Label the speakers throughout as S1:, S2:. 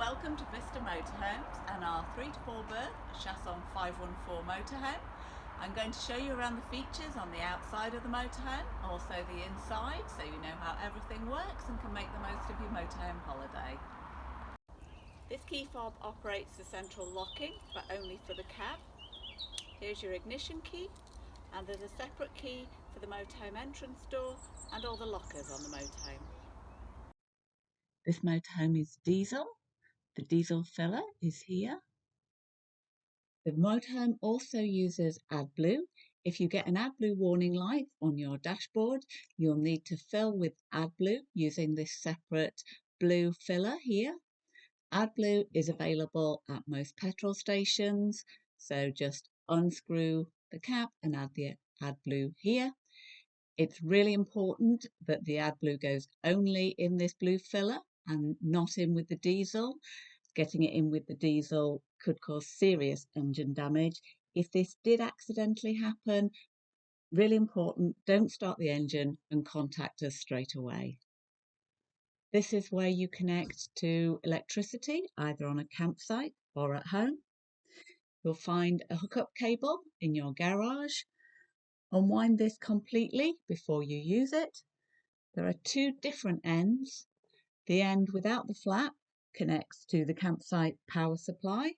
S1: Welcome to Vista Motorhomes and our 3 to 4 berth Chausson 514 motorhome. I'm going to show you around the features on the outside of the motorhome, also the inside, so you know how everything works and can make the most of your motorhome holiday. This key fob operates the central locking, but only for the cab. Here's your ignition key, and there's a separate key for the motorhome entrance door and all the lockers on the motorhome. This motorhome is diesel. The diesel filler is here. The motorhome also uses AdBlue. If you get an AdBlue warning light on your dashboard, you'll need to fill with AdBlue using this separate blue filler here. AdBlue is available at most petrol stations, so just unscrew the cap and add the AdBlue here. It's really important that the AdBlue goes only in this blue filler and not in with the diesel. Getting it in with the diesel could cause serious engine damage. If this did accidentally happen, really important, don't start the engine and contact us straight away. This is where you connect to electricity, either on a campsite or at home. You'll find a hookup cable in your garage. Unwind this completely before you use it. There are two different ends. The end without the flap connects to the campsite power supply.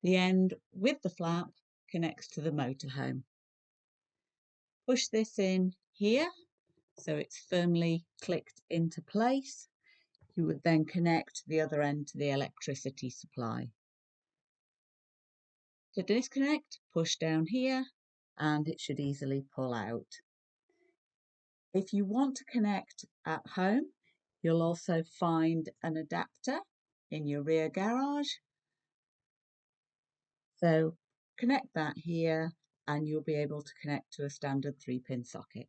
S1: The end with the flap connects to the motorhome. Push this in here so it's firmly clicked into place. You would then connect the other end to the electricity supply. To disconnect, push down here and it should easily pull out. If you want to connect at home, you'll also find an adapter in your rear garage. So connect that here and you'll be able to connect to a standard 3-pin socket.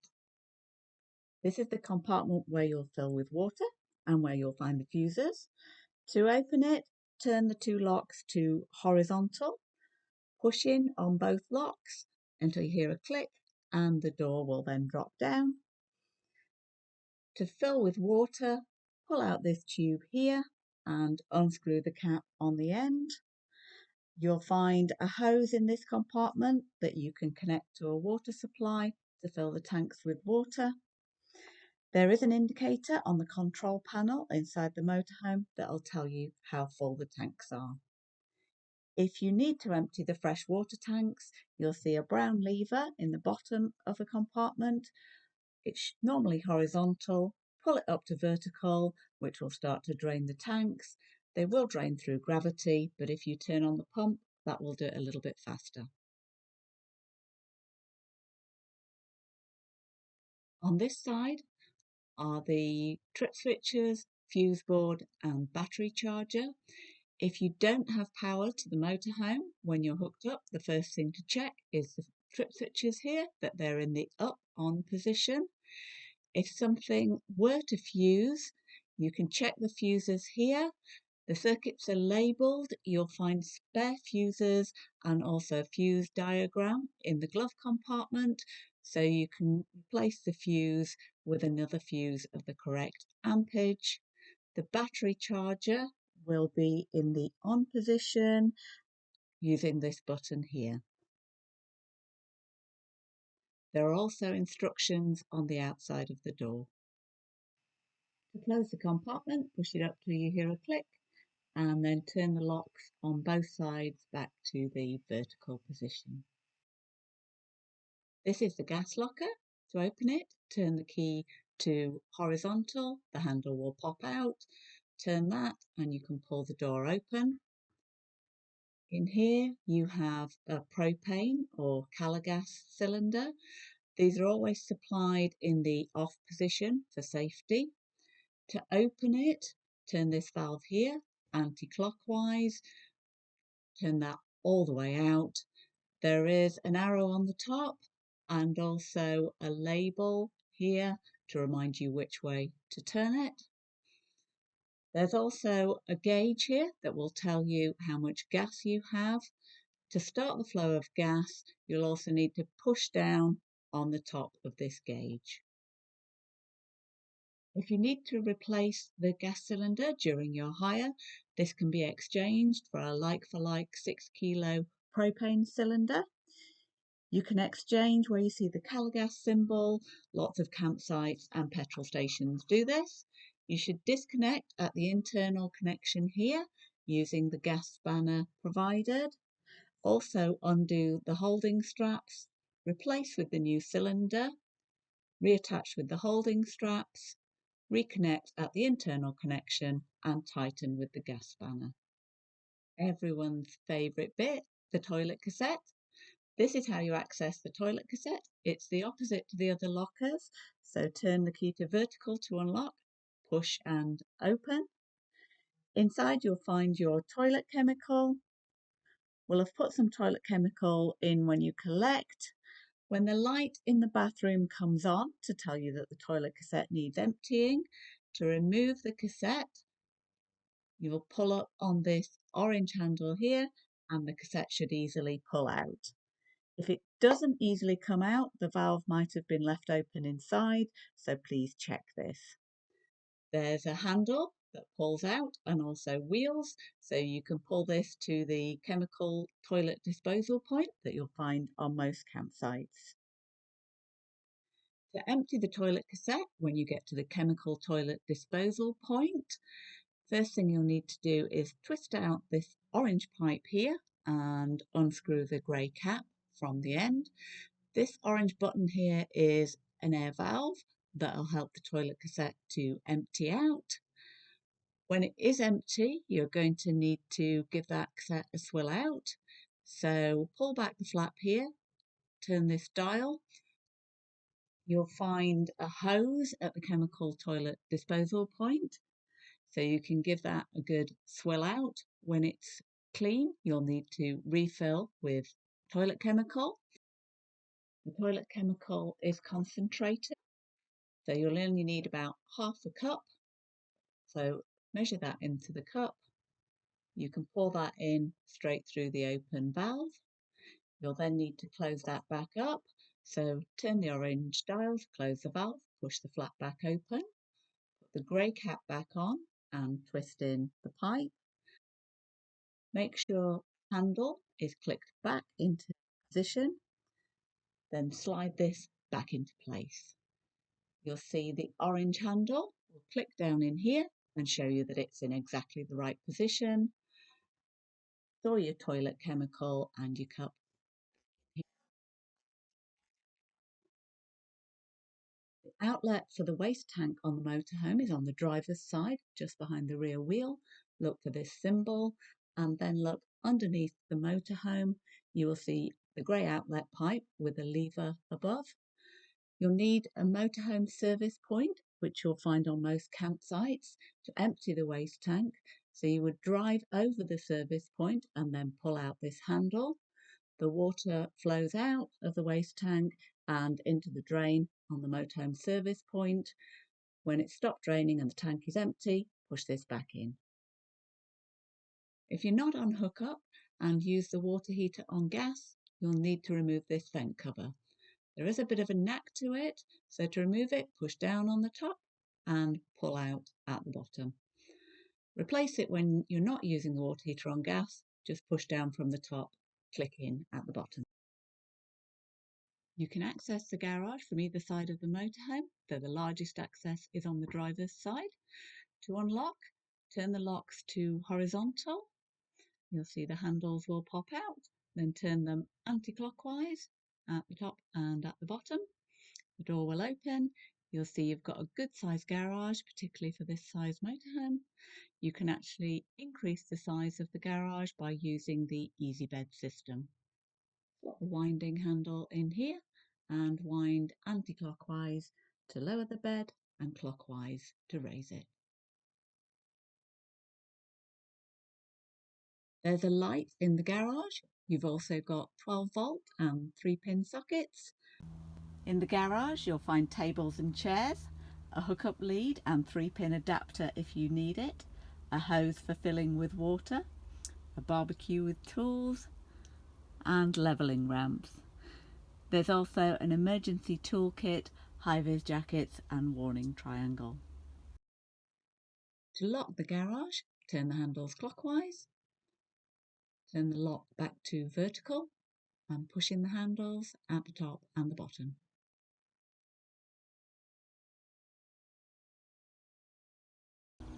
S1: This is the compartment where you'll fill with water and where you'll find the fuses. To open it, turn the two locks to horizontal. Push in on both locks until you hear a click and the door will then drop down. To fill with water, pull out this tube here and unscrew the cap on the end. You'll find a hose in this compartment that you can connect to a water supply to fill the tanks with water. There is an indicator on the control panel inside the motorhome that will tell you how full the tanks are. If you need to empty the fresh water tanks, you'll see a brown lever in the bottom of the compartment. It's normally horizontal. Pull it up to vertical, which will start to drain the tanks. They will drain through gravity, but if you turn on the pump, that will do it a little bit faster. On this side are the trip switches, fuse board and battery charger. If you don't have power to the motorhome when you're hooked up, the first thing to check is the trip switches here, that they're in the up on position. If something were to fuse, you can check the fuses here. The circuits are labelled. You'll find spare fuses and also a fuse diagram in the glove compartment, so you can replace the fuse with another fuse of the correct ampage. The battery charger will be in the on position using this button here. There are also instructions on the outside of the door. To close the compartment, push it up till you hear a click and then turn the locks on both sides back to the vertical position. This is the gas locker. To open it, turn the key to horizontal, the handle will pop out, turn that and you can pull the door open. In here you have a propane or Calagas cylinder. These are always supplied in the off position for safety. To open it, turn this valve here anti-clockwise, turn that all the way out. There is an arrow on the top and also a label here to remind you which way to turn it. There's also a gauge here that will tell you how much gas you have. To start the flow of gas, you'll also need to push down on the top of this gauge. If you need to replace the gas cylinder during your hire, this can be exchanged for a like-for-like 6 kilo propane cylinder. You can exchange where you see the Calagas symbol. Lots of campsites and petrol stations do this. You should disconnect at the internal connection here using the gas spanner provided. Also undo the holding straps, replace with the new cylinder, reattach with the holding straps, reconnect at the internal connection and tighten with the gas spanner. Everyone's favourite bit, the toilet cassette. This is how you access the toilet cassette. It's the opposite to the other lockers. So turn the key to vertical to unlock, push and open. Inside you'll find your toilet chemical. We'll have put some toilet chemical in when you collect. When the light in the bathroom comes on to tell you that the toilet cassette needs emptying, to remove the cassette, you'll pull up on this orange handle here and the cassette should easily pull out. If it doesn't easily come out, the valve might have been left open inside, so please check this. There's a handle that pulls out and also wheels, so you can pull this to the chemical toilet disposal point that you'll find on most campsites. To empty the toilet cassette when you get to the chemical toilet disposal point, first thing you'll need to do is twist out this orange pipe here and unscrew the grey cap from the end. This orange button here is an air valve that'll help the toilet cassette to empty out. When it is empty, you're going to need to give that cassette a swill out. So pull back the flap here, turn this dial. You'll find a hose at the chemical toilet disposal point. So you can give that a good swill out. When it's clean, you'll need to refill with toilet chemical. The toilet chemical is concentrated, so you'll only need about half a cup. So measure that into the cup. You can pour that in straight through the open valve. You'll then need to close that back up. So turn the orange dials, close the valve, push the flap back open, put the grey cap back on and twist in the pipe. Make sure the handle is clicked back into position. Then slide this back into place. You'll see the orange handle will click down in here and show you that it's in exactly the right position. Store your toilet chemical and your cup. The outlet for the waste tank on the motorhome is on the driver's side, just behind the rear wheel. Look for this symbol and then look underneath the motorhome. You will see the grey outlet pipe with a lever above. You'll need a motorhome service point, which you'll find on most campsites, to empty the waste tank. So you would drive over the service point and then pull out this handle. The water flows out of the waste tank and into the drain on the motorhome service point. When it's stopped draining and the tank is empty, push this back in. If you're not on hookup and use the water heater on gas, you'll need to remove this vent cover. There is a bit of a knack to it, so to remove it, push down on the top and pull out at the bottom. Replace it when you're not using the water heater on gas, just push down from the top, click in at the bottom. You can access the garage from either side of the motorhome, though the largest access is on the driver's side. To unlock, turn the locks to horizontal. You'll see the handles will pop out, then turn them anti-clockwise at the top and at the bottom. The door will open. You'll see you've got a good size garage, particularly for this size motorhome. You can actually increase the size of the garage by using the easy bed system. Put the winding handle in here and wind anti-clockwise to lower the bed and clockwise to raise it. There's a light in the garage. You've also got 12-volt and 3-pin sockets. In the garage you'll find tables and chairs, a hookup lead and 3-pin adapter if you need it, a hose for filling with water, a barbecue with tools and levelling ramps. There's also an emergency toolkit, high-vis jackets and warning triangle. To lock the garage, turn the handles clockwise, turn the lock back to vertical and push in the handles at the top and the bottom.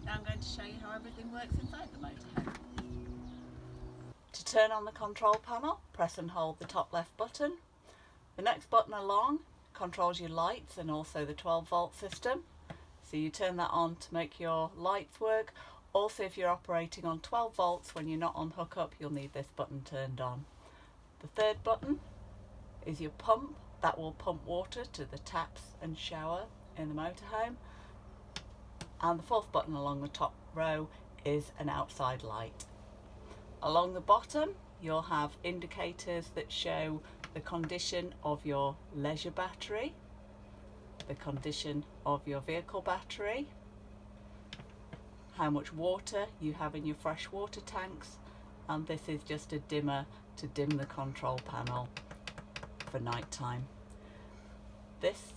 S1: Now I'm going to show you how everything works inside the motorhome. To turn on the control panel, press and hold the top left button. The next button along controls your lights and also the 12-volt system. So you turn that on to make your lights work. Also, if you're operating on 12 volts when you're not on hookup, you'll need this button turned on. The third button is your pump. That will pump water to the taps and shower in the motorhome. And the fourth button along the top row is an outside light. Along the bottom, you'll have indicators that show the condition of your leisure battery, the condition of your vehicle battery, how much water you have in your fresh water tanks, and this is just a dimmer to dim the control panel for night time. This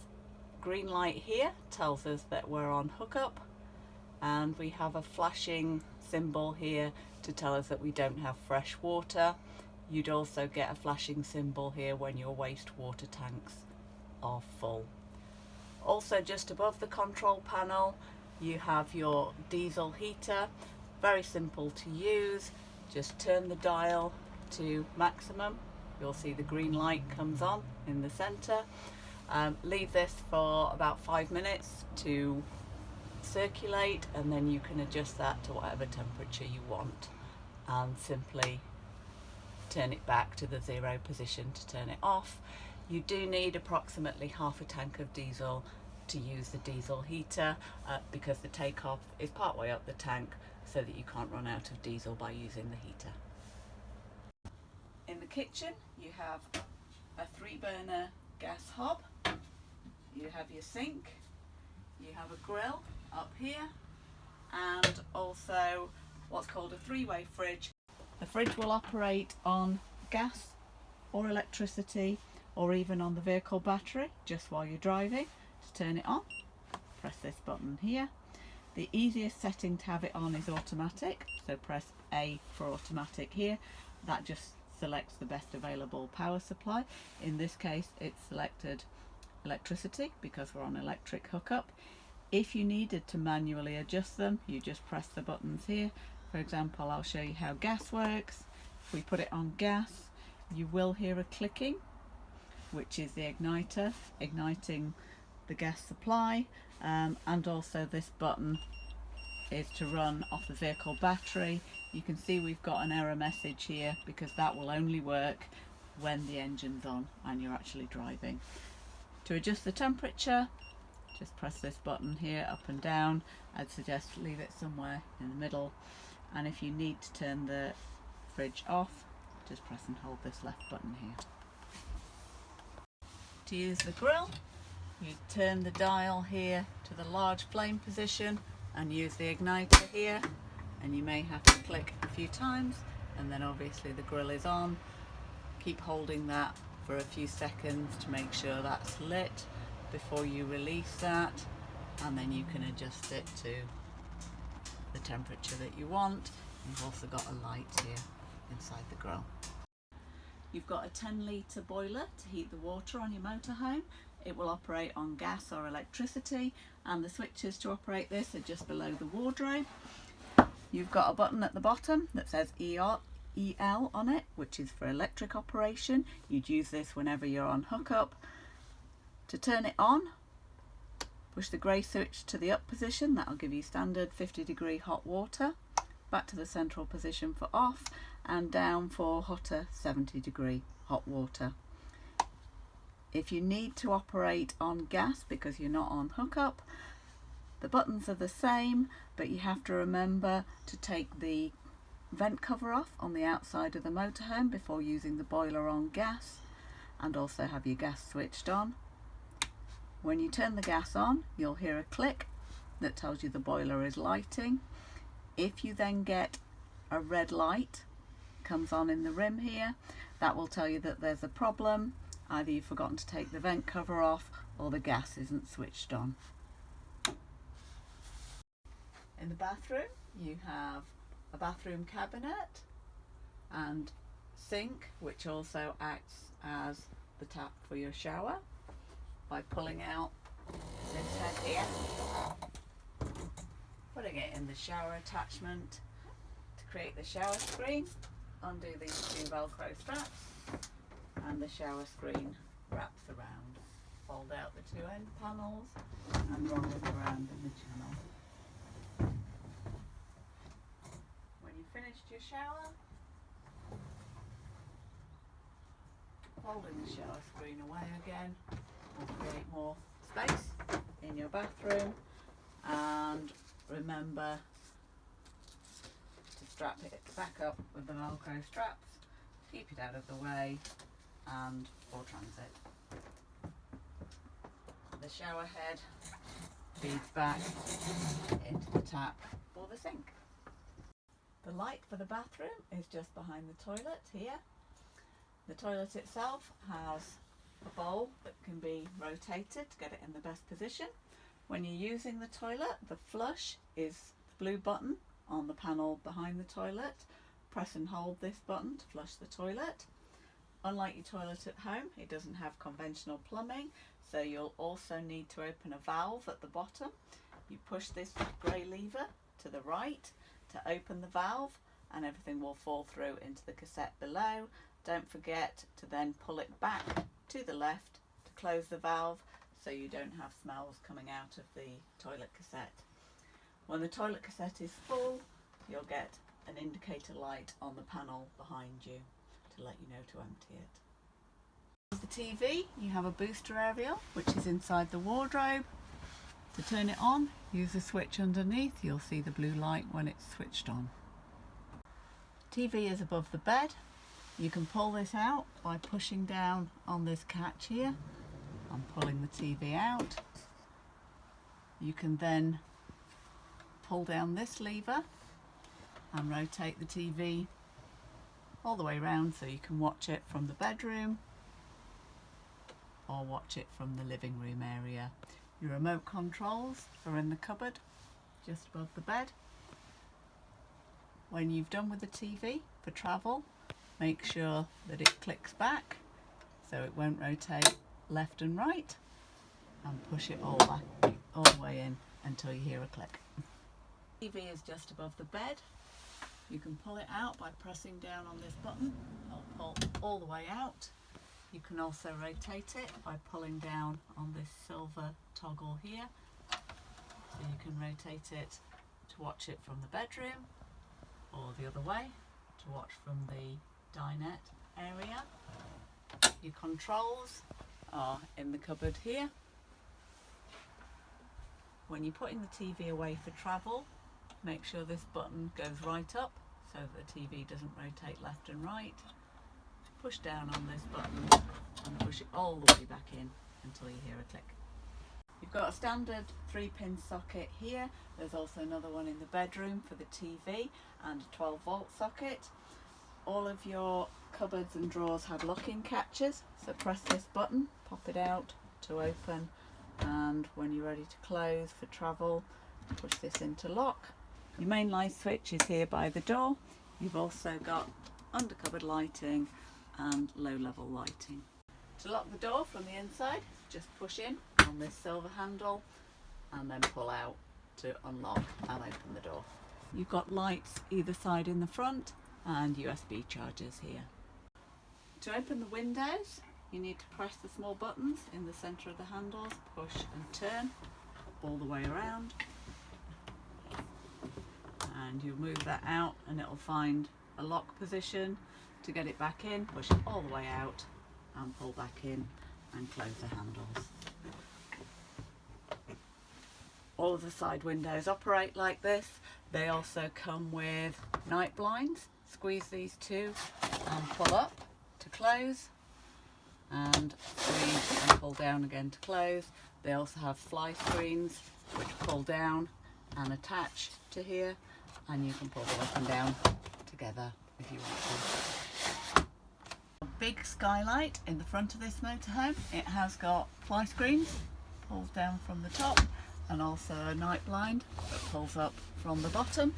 S1: green light here tells us that we're on hookup, and we have a flashing symbol here to tell us that we don't have fresh water. You'd also get a flashing symbol here when your wastewater tanks are full. Also, just above the control panel, you have your diesel heater. Very simple to use. Just turn the dial to maximum. You'll see the green light comes on in the center. Leave this for about 5 minutes to circulate, and then you can adjust that to whatever temperature you want and simply turn it back to the 0 position to turn it off. You do need approximately half a tank of diesel to use the diesel heater because the takeoff is part way up the tank, so that you can't run out of diesel by using the heater. In the kitchen you have a 3-burner gas hob, you have your sink, you have a grill up here, and also what's called a 3-way fridge. The fridge will operate on gas or electricity, or even on the vehicle battery just while you're driving. To turn it on, press this button here. The easiest setting to have it on is automatic, so press A for automatic here. That just selects the best available power supply. In this case it's selected electricity because we're on electric hookup. If you needed to manually adjust them, you just press the buttons here. For example, I'll show you how gas works. If we put it on gas, you will hear a clicking, which is the igniter igniting the gas supply, and also this button is to run off the vehicle battery. You can see we've got an error message here because that will only work when the engine's on and you're actually driving. To adjust the temperature, just press this button here up and down. I'd suggest leave it somewhere in the middle, and if you need to turn the fridge off, just press and hold this left button here. To use the grill, you turn the dial here to the large flame position and use the igniter here, and you may have to click a few times, and then obviously the grill is on. Keep holding that for a few seconds to make sure that's lit before you release that, and then you can adjust it to the temperature that you want. You've also got a light here inside the grill. You've got a 10-litre boiler to heat the water on your motorhome. It will operate on gas or electricity, and the switches to operate this are just below the wardrobe. You've got a button at the bottom that says EL on it, which is for electric operation. You'd use this whenever you're on hookup. To turn it on, push the grey switch to the up position. That'll give you standard 50-degree hot water. Back to the central position for off, and down for hotter 70-degree hot water. If you need to operate on gas because you're not on hookup, the buttons are the same, but you have to remember to take the vent cover off on the outside of the motorhome before using the boiler on gas, and also have your gas switched on. When you turn the gas on, you'll hear a click that tells you the boiler is lighting. If you then get a red light comes on in the rim here, that will tell you that there's a problem. Either you've forgotten to take the vent cover off or the gas isn't switched on. In the bathroom you have a bathroom cabinet and sink, which also acts as the tap for your shower by pulling out this head here, putting it in the shower attachment to create the shower screen. Undo these two Velcro straps and the shower screen wraps around. Fold out the two end panels and roll it around in the channel. When you've finished your shower, folding the shower screen away again will create more space in your bathroom, and remember to strap it back up with the Velcro straps, keep it out of the way and for transit. The shower head feeds back into the tap or the sink. The light for the bathroom is just behind the toilet here. The toilet itself has a bowl that can be rotated to get it in the best position. When you're using the toilet, the flush is the blue button on the panel behind the toilet. Press and hold this button to flush the toilet. Unlike your toilet at home, it doesn't have conventional plumbing, so you'll also need to open a valve at the bottom. You push this grey lever to the right to open the valve and everything will fall through into the cassette below. Don't forget to then pull it back to the left to close the valve so you don't have smells coming out of the toilet cassette. When the toilet cassette is full, you'll get an indicator light on the panel behind you to let you know to empty it. With the TV, you have a booster area which is inside the wardrobe. To turn it on, use the switch underneath. You'll see the blue light when it's switched on. TV is above the bed. You can pull this out by pushing down on this catch here. I'm pulling the TV out. You can then pull down this lever and rotate the TV all the way around so you can watch it from the bedroom or watch it from the living room area. Your remote controls are in the cupboard just above the bed. When you've done with the TV for travel, make sure that it clicks back so it won't rotate left and right, and push it all the way in until you hear a click. TV is just above the bed. You can pull it out by pressing down on this button. It'll pull all the way out. You can also rotate it by pulling down on this silver toggle here. So you can rotate it to watch it from the bedroom or the other way to watch from the dinette area. Your controls are in the cupboard here. When you're putting the TV away for travel, make sure this button goes right up so the TV doesn't rotate left and right. Push down on this button and push it all the way back in until you hear a click. You've got a standard 3-pin socket here. There's also another one in the bedroom for the TV and a 12-volt socket. All of your cupboards and drawers have lock-in catches, so press this button, pop it out to open, and when you're ready to close for travel, push this into lock. Your main light switch is here by the door. You've also got under cupboard lighting and low-level lighting. To lock the door from the inside, just push in on this silver handle and then pull out to unlock and open the door. You've got lights either side in the front and USB chargers here. To open the windows, you need to press the small buttons in the centre of the handles, push and turn all the way around, and you'll move that out and it'll find a lock position. To get it back in, push it all the way out and pull back in and close the handles. All of the side windows operate like this. They also come with night blinds. Squeeze these two and pull up to close, and squeeze and pull down again to close. They also have fly screens which pull down and attach to here, and you can pull them up and down together if you want to. A big skylight in the front of this motorhome. It has got fly screens, pulls down from the top, and also a night blind that pulls up from the bottom.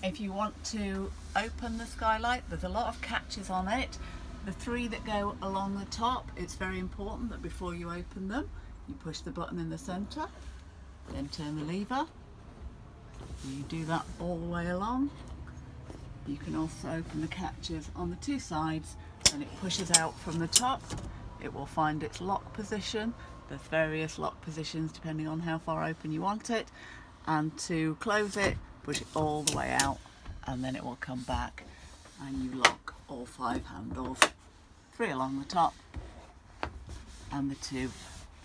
S1: If you want to open the skylight, there's a lot of catches on it. The 3 that go along the top, it's very important that before you open them, you push the button in the centre, then turn the lever. You do that all the way along. You can also open the catches on the 2 sides, and it pushes out from the top. It will find its lock position. There's various lock positions depending on how far open you want it. And to close it, push it all the way out, and then it will come back, and you lock all 5 handles, 3 along the top and the 2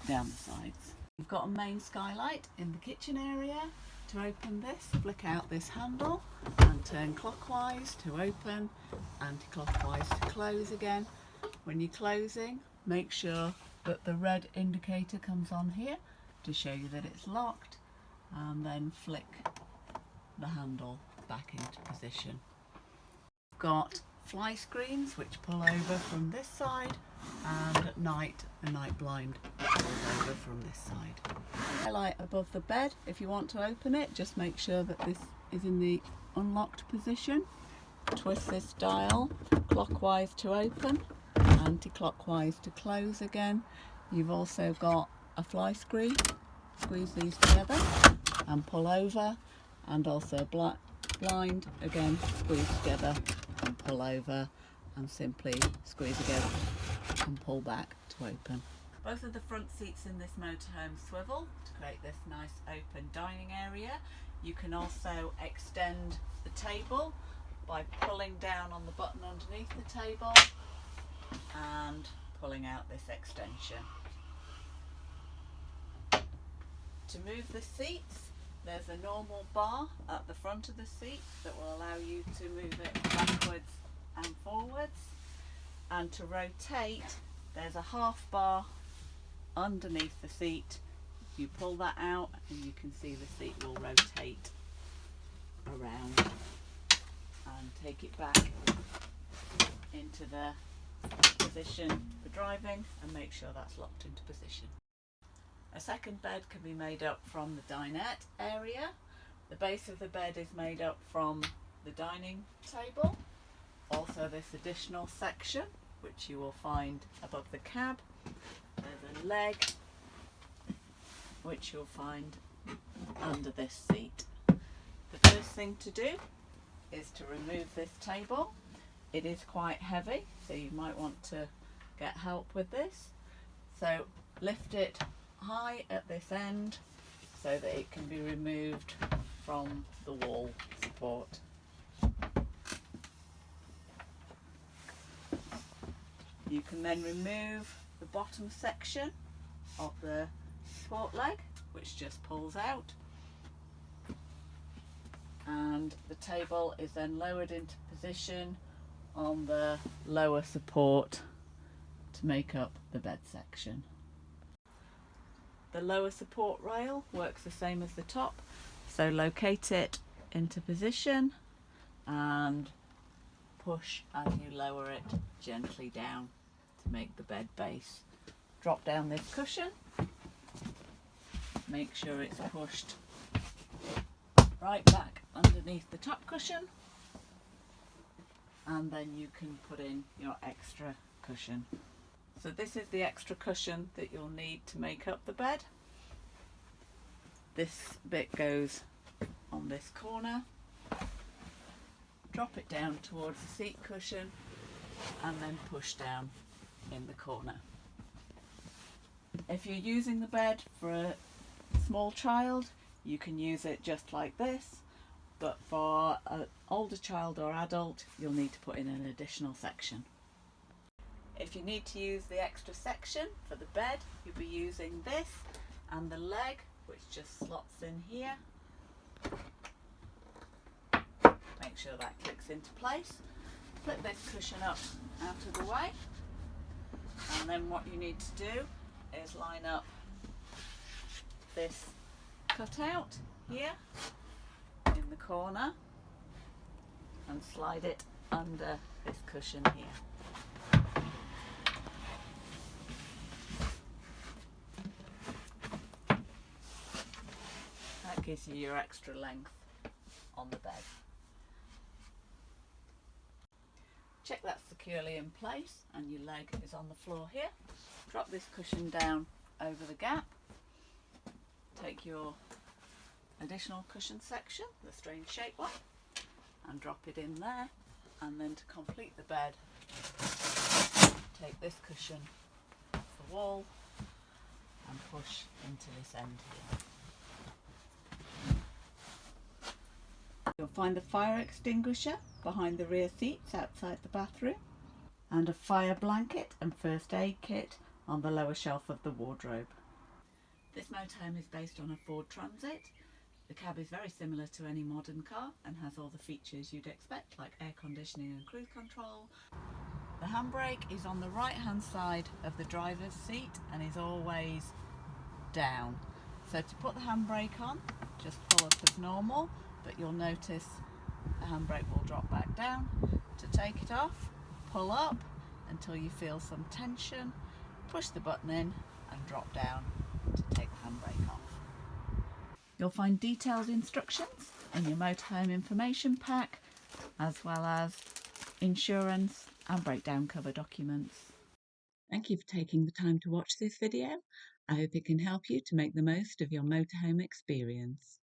S1: down the sides. You've got a main skylight in the kitchen area. To open this, flick out this handle and turn clockwise to open, anti-clockwise to close again. When you're closing, make sure that the red indicator comes on here to show you that it's locked, and then flick the handle back into position. We've got fly screens which pull over from this side, and at night a night blind pulls over from this side. Highlight above the bed, if you want to open it, just make sure that this is in the unlocked position. Twist this dial clockwise to open, anti-clockwise to close again. You've also got a fly screen. Squeeze these together and pull over, and also blind, again squeeze together and pull over, and simply squeeze again and pull back to open. Both of the front seats in this motorhome swivel to create this nice open dining area. You can also extend the table by pulling down on the button underneath the table and pulling out this extension. To move the seats, there's a normal bar at the front of the seat that will allow you to move it backwards and forwards. And to rotate, there's a half bar underneath the seat. You pull that out and you can see the seat will rotate around, and take it back into the position for driving and make sure that's locked into position. A second bed can be made up from the dinette area. The base of the bed is made up from the dining table. Also this additional section, which you will find above the cab. There's a leg, which you'll find under this seat. The first thing to do is to remove this table. It is quite heavy, so you might want to get help with this. So lift it high at this end so that it can be removed from the wall support. You can then remove the bottom section of the support leg, which just pulls out, and the table is then lowered into position on the lower support to make up the bed section. The lower support rail works the same as the top, so locate it into position and push as you lower it gently down to make the bed base. Drop down this cushion, make sure it's pushed right back underneath the top cushion, and then you can put in your extra cushion. So this is the extra cushion that you'll need to make up the bed. This bit goes on this corner. Drop it down towards the seat cushion and then push down in the corner. If you're using the bed for a small child, you can use it just like this, but for an older child or adult, you'll need to put in an additional section. If you need to use the extra section for the bed, you'll be using this and the leg, which just slots in here. Make sure that clicks into place. Flip this cushion up out of the way, and then what you need to do is line up this cutout here in the corner and slide it under this cushion here. gives you your extra length on the bed. Check that's securely in place and your leg is on the floor here. Drop this cushion down over the gap. Take your additional cushion section, the strange shaped one, and drop it in there. And then to complete the bed, take this cushion off the wall and push into this end here. You'll find the fire extinguisher behind the rear seats outside the bathroom, and a fire blanket and first aid kit on the lower shelf of the wardrobe. This motorhome is based on a Ford Transit. The cab is very similar to any modern car and has all the features you'd expect, like air conditioning and cruise control. The handbrake is on the right hand side of the driver's seat and is always down. So to put the handbrake on, just pull up as normal, but you'll notice the handbrake will drop back down. To take it off, pull up until you feel some tension, push the button in and drop down to take the handbrake off. You'll find detailed instructions in your motorhome information pack, as well as insurance and breakdown cover documents. Thank you for taking the time to watch this video. I hope it can help you to make the most of your motorhome experience.